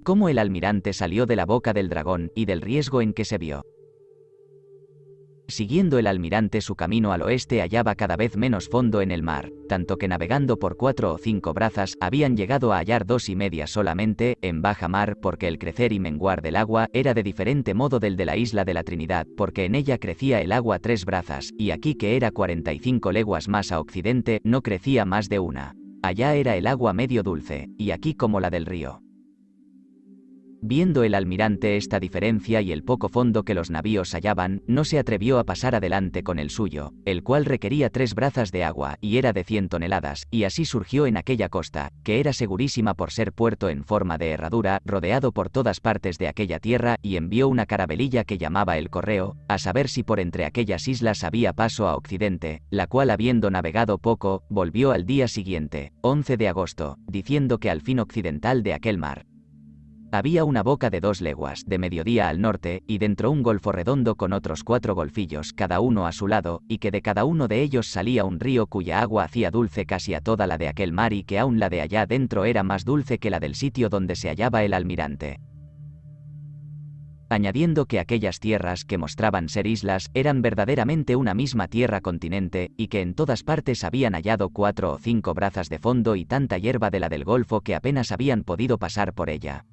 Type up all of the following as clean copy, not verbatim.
Cómo el almirante salió de la boca del dragón y del riesgo en que se vio. Siguiendo el almirante su camino al oeste hallaba cada vez menos fondo en el mar, tanto que navegando por 4 o 5 brazas habían llegado a hallar 2 y media solamente, en baja mar, porque el crecer y menguar del agua era de diferente modo del de la isla de la Trinidad, porque en ella crecía el agua 3 brazas, y aquí que era 45 leguas más a occidente, no crecía más de una. Allá era el agua medio dulce, y aquí como la del río. Viendo el almirante esta diferencia y el poco fondo que los navíos hallaban, no se atrevió a pasar adelante con el suyo, el cual requería 3 brazas de agua, y era de 100 toneladas, y así surgió en aquella costa, que era segurísima por ser puerto en forma de herradura, rodeado por todas partes de aquella tierra, y envió una carabelilla que llamaba el Correo, a saber si por entre aquellas islas había paso a occidente, la cual habiendo navegado poco, volvió al día siguiente, 11 de agosto, diciendo que al fin occidental de aquel mar había una boca de 2 leguas, de mediodía al norte, y dentro un golfo redondo con otros 4 golfillos, cada uno a su lado, y que de cada uno de ellos salía un río cuya agua hacía dulce casi a toda la de aquel mar y que aún la de allá dentro era más dulce que la del sitio donde se hallaba el almirante. Añadiendo que aquellas tierras que mostraban ser islas eran verdaderamente una misma tierra continente, y que en todas partes habían hallado 4 o 5 brazas de fondo y tanta hierba de la del golfo que apenas habían podido pasar por ella.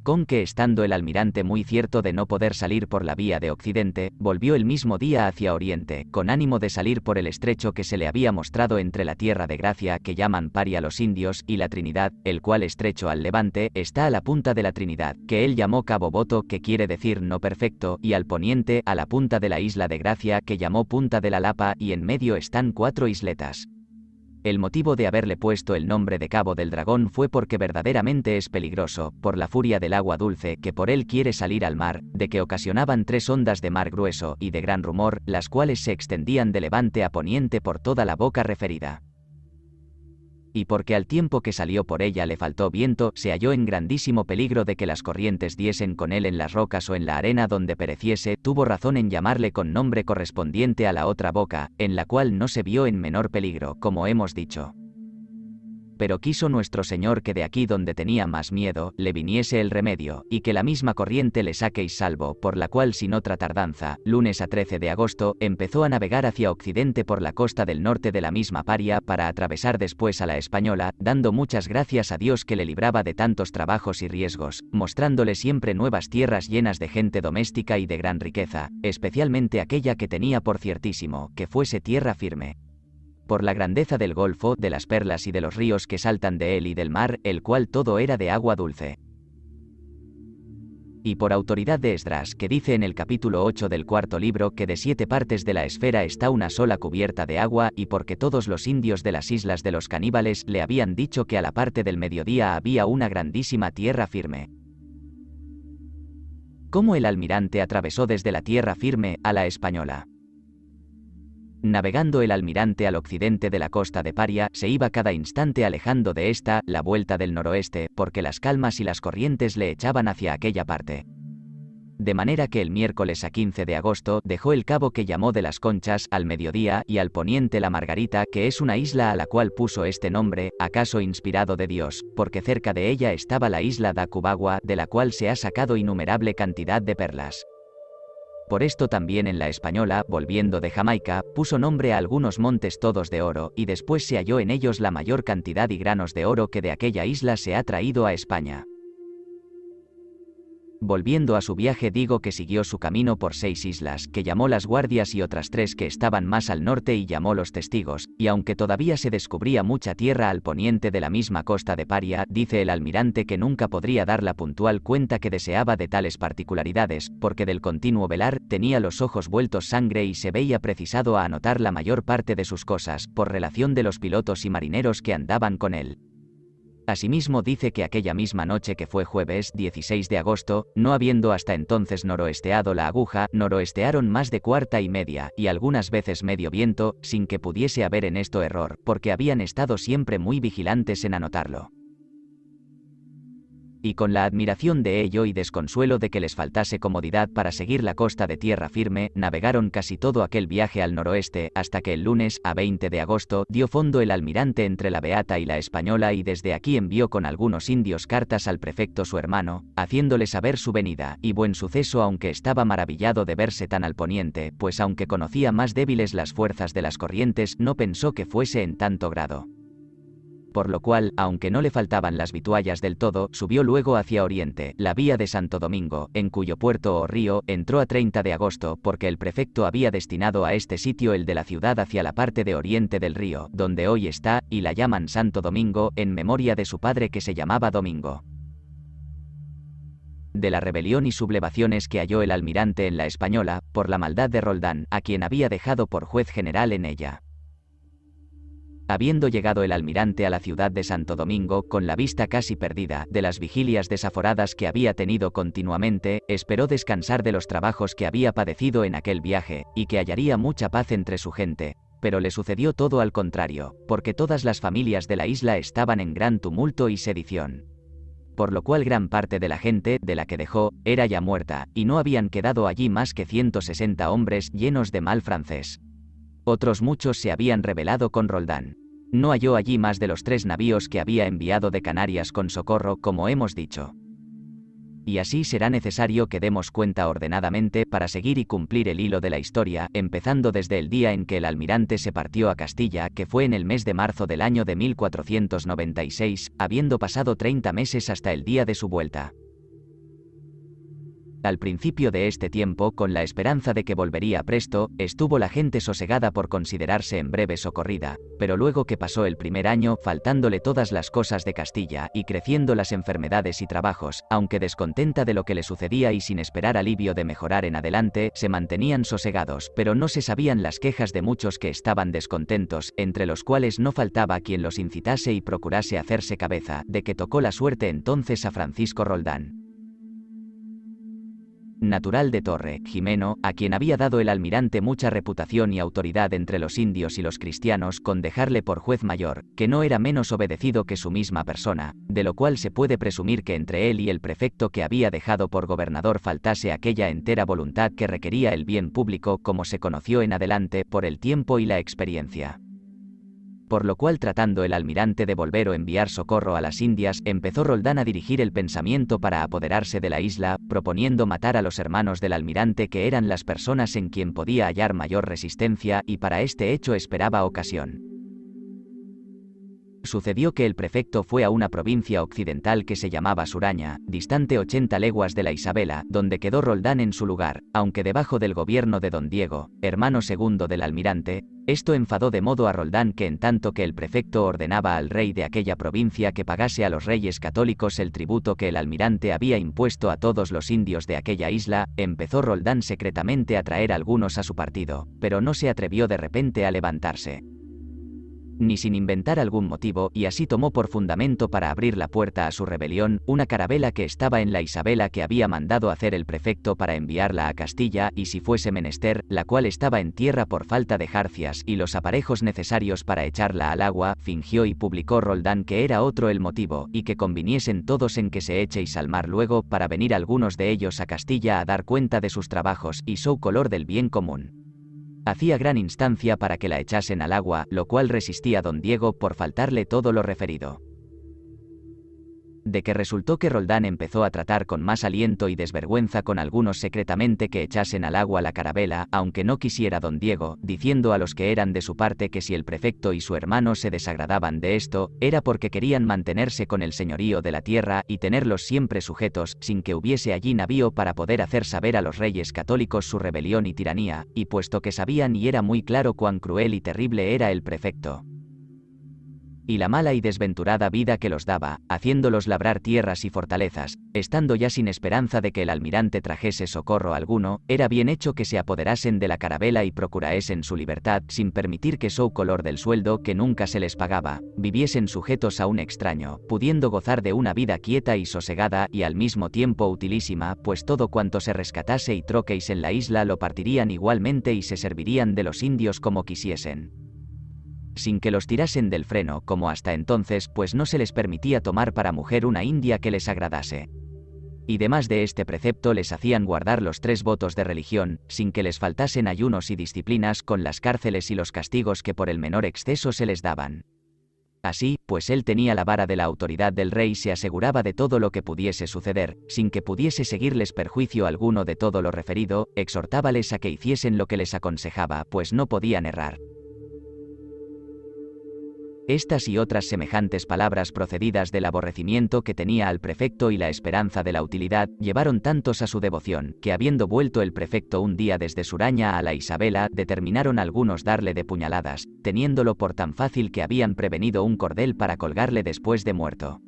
Con que estando el almirante muy cierto de no poder salir por la vía de occidente, volvió el mismo día hacia oriente, con ánimo de salir por el estrecho que se le había mostrado entre la tierra de Gracia que llaman Paria los indios y la Trinidad, el cual estrecho al levante está a la punta de la Trinidad, que él llamó Cabo Boto, que quiere decir no perfecto, y al poniente a la punta de la isla de Gracia que llamó Punta de la Lapa, y en medio están 4 isletas. El motivo de haberle puesto el nombre de Cabo del Dragón fue porque verdaderamente es peligroso, por la furia del agua dulce que por él quiere salir al mar, de que ocasionaban 3 ondas de mar grueso y de gran rumor, las cuales se extendían de levante a poniente por toda la boca referida. Y porque al tiempo que salió por ella le faltó viento, se halló en grandísimo peligro de que las corrientes diesen con él en las rocas o en la arena donde pereciese, tuvo razón en llamarle con nombre correspondiente a la otra boca, en la cual no se vio en menor peligro, como hemos dicho. Pero quiso nuestro Señor que de aquí donde tenía más miedo, le viniese el remedio, y que la misma corriente le saquéis salvo, por la cual sin otra tardanza, lunes a 13 de agosto, empezó a navegar hacia occidente por la costa del norte de la misma Paria, para atravesar después a la Española, dando muchas gracias a Dios que le libraba de tantos trabajos y riesgos, mostrándole siempre nuevas tierras llenas de gente doméstica y de gran riqueza, especialmente aquella que tenía por ciertísimo, que fuese tierra firme. Por la grandeza del golfo, de las perlas y de los ríos que saltan de él y del mar, el cual todo era de agua dulce. Y por autoridad de Esdras, que dice en el capítulo 8 del 4º libro que de 7 partes de la esfera está una sola cubierta de agua, y porque todos los indios de las islas de los caníbales le habían dicho que a la parte del mediodía había una grandísima tierra firme. ¿Cómo el almirante atravesó desde la tierra firme a la Española? Navegando el almirante al occidente de la costa de Paria, se iba cada instante alejando de esta, la vuelta del noroeste, porque las calmas y las corrientes le echaban hacia aquella parte. De manera que el miércoles a 15 de agosto dejó el cabo que llamó de las Conchas al mediodía y al poniente la Margarita, que es una isla a la cual puso este nombre, acaso inspirado de Dios, porque cerca de ella estaba la isla da Cubagua, de la cual se ha sacado innumerable cantidad de perlas. Por esto también en la Española, volviendo de Jamaica, puso nombre a algunos montes todos de oro, y después se halló en ellos la mayor cantidad y granos de oro que de aquella isla se ha traído a España. Volviendo a su viaje digo que siguió su camino por 6 islas, que llamó las Guardias y otras 3 que estaban más al norte y llamó los Testigos, y aunque todavía se descubría mucha tierra al poniente de la misma costa de Paria, dice el almirante que nunca podría dar la puntual cuenta que deseaba de tales particularidades, porque del continuo velar, tenía los ojos vueltos sangre y se veía precisado a anotar la mayor parte de sus cosas, por relación de los pilotos y marineros que andaban con él. Asimismo dice que aquella misma noche que fue jueves 16 de agosto, no habiendo hasta entonces noroesteado la aguja, noroestearon más de 1/4 y algunas veces medio viento, sin que pudiese haber en esto error, porque habían estado siempre muy vigilantes en anotarlo. Y con la admiración de ello y desconsuelo de que les faltase comodidad para seguir la costa de tierra firme, navegaron casi todo aquel viaje al noroeste, hasta que el lunes, a 20 de agosto, dio fondo el almirante entre la Beata y la Española y desde aquí envió con algunos indios cartas al prefecto su hermano, haciéndole saber su venida, y buen suceso aunque estaba maravillado de verse tan al poniente, pues aunque conocía más débiles las fuerzas de las corrientes, no pensó que fuese en tanto grado. Por lo cual, aunque no le faltaban las vituallas del todo, subió luego hacia oriente, la vía de Santo Domingo, en cuyo puerto o río entró a 30 de agosto, porque el prefecto había destinado a este sitio el de la ciudad hacia la parte de oriente del río, donde hoy está, y la llaman Santo Domingo, en memoria de su padre que se llamaba Domingo. De la rebelión y sublevaciones que halló el almirante en la Española, por la maldad de Roldán, a quien había dejado por juez general en ella. Habiendo llegado el almirante a la ciudad de Santo Domingo, con la vista casi perdida, de las vigilias desaforadas que había tenido continuamente, esperó descansar de los trabajos que había padecido en aquel viaje, y que hallaría mucha paz entre su gente, pero le sucedió todo al contrario, porque todas las familias de la isla estaban en gran tumulto y sedición. Por lo cual gran parte de la gente, de la que dejó, era ya muerta, y no habían quedado allí más que 160 hombres llenos de mal francés. Otros muchos se habían rebelado con Roldán. No halló allí más de los 3 navíos que había enviado de Canarias con socorro, como hemos dicho. Y así será necesario que demos cuenta ordenadamente para seguir y cumplir el hilo de la historia, empezando desde el día en que el almirante se partió a Castilla, que fue en el mes de marzo del año de 1496, habiendo pasado 30 meses hasta el día de su vuelta. Al principio de este tiempo, con la esperanza de que volvería presto, estuvo la gente sosegada por considerarse en breve socorrida, pero luego que pasó el primer año, faltándole todas las cosas de Castilla, y creciendo las enfermedades y trabajos, aunque descontenta de lo que le sucedía y sin esperar alivio de mejorar en adelante, se mantenían sosegados, pero no se sabían las quejas de muchos que estaban descontentos, entre los cuales no faltaba quien los incitase y procurase hacerse cabeza, de que tocó la suerte entonces a Francisco Roldán, natural de Torre, Jimeno, a quien había dado el almirante mucha reputación y autoridad entre los indios y los cristianos, con dejarle por juez mayor, que no era menos obedecido que su misma persona, de lo cual se puede presumir que entre él y el prefecto que había dejado por gobernador faltase aquella entera voluntad que requería el bien público, como se conoció en adelante, por el tiempo y la experiencia. Por lo cual, tratando el almirante de volver o enviar socorro a las Indias, empezó Roldán a dirigir el pensamiento para apoderarse de la isla, proponiendo matar a los hermanos del almirante, que eran las personas en quien podía hallar mayor resistencia, y para este hecho esperaba ocasión. Sucedió que el prefecto fue a una provincia occidental que se llamaba Suraña, distante 80 leguas de la Isabela, donde quedó Roldán en su lugar, aunque debajo del gobierno de don Diego, hermano segundo del almirante. Esto enfadó de modo a Roldán que, en tanto que el prefecto ordenaba al rey de aquella provincia que pagase a los reyes católicos el tributo que el almirante había impuesto a todos los indios de aquella isla, empezó Roldán secretamente a traer algunos a su partido, pero no se atrevió de repente a levantarse, ni sin inventar algún motivo, y así tomó por fundamento para abrir la puerta a su rebelión, una carabela que estaba en la Isabela que había mandado hacer el prefecto para enviarla a Castilla, y si fuese menester, la cual estaba en tierra por falta de jarcias y los aparejos necesarios para echarla al agua. Fingió y publicó Roldán que era otro el motivo, y que conviniesen todos en que se echeis al mar luego, para venir algunos de ellos a Castilla a dar cuenta de sus trabajos, y su color del bien común. Hacía gran instancia para que la echasen al agua, lo cual resistía don Diego por faltarle todo lo referido. De que resultó que Roldán empezó a tratar con más aliento y desvergüenza con algunos secretamente que echasen al agua la carabela, aunque no quisiera don Diego, diciendo a los que eran de su parte que si el prefecto y su hermano se desagradaban de esto, era porque querían mantenerse con el señorío de la tierra y tenerlos siempre sujetos, sin que hubiese allí navío para poder hacer saber a los reyes católicos su rebelión y tiranía, y puesto que sabían y era muy claro cuán cruel y terrible era el prefecto, y la mala y desventurada vida que los daba, haciéndolos labrar tierras y fortalezas, estando ya sin esperanza de que el almirante trajese socorro alguno, era bien hecho que se apoderasen de la carabela y procuraesen su libertad, sin permitir que su color del sueldo, que nunca se les pagaba, viviesen sujetos a un extraño, pudiendo gozar de una vida quieta y sosegada, y al mismo tiempo utilísima, pues todo cuanto se rescatase y troqueis en la isla lo partirían igualmente y se servirían de los indios como quisiesen. sin que los tirasen del freno como hasta entonces, pues no se les permitía tomar para mujer una india que les agradase. Y demás de este precepto les hacían guardar los 3 votos de religión, sin que les faltasen ayunos y disciplinas, con las cárceles y los castigos que por el menor exceso se les daban. Así, pues él tenía la vara de la autoridad del rey, se aseguraba de todo lo que pudiese suceder, sin que pudiese seguirles perjuicio alguno de todo lo referido, exhortábales a que hiciesen lo que les aconsejaba, pues no podían errar. Estas y otras semejantes palabras procedidas del aborrecimiento que tenía al prefecto y la esperanza de la utilidad, llevaron tantos a su devoción, que habiendo vuelto el prefecto un día desde Suraña a la Isabela, determinaron algunos darle de puñaladas, teniéndolo por tan fácil que habían prevenido un cordel para colgarle después de muerto.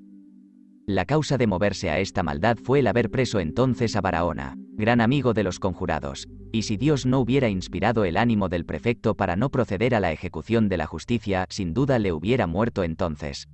La causa de moverse a esta maldad fue el haber preso entonces a Barahona, gran amigo de los conjurados, y si Dios no hubiera inspirado el ánimo del prefecto para no proceder a la ejecución de la justicia, sin duda le hubiera muerto entonces.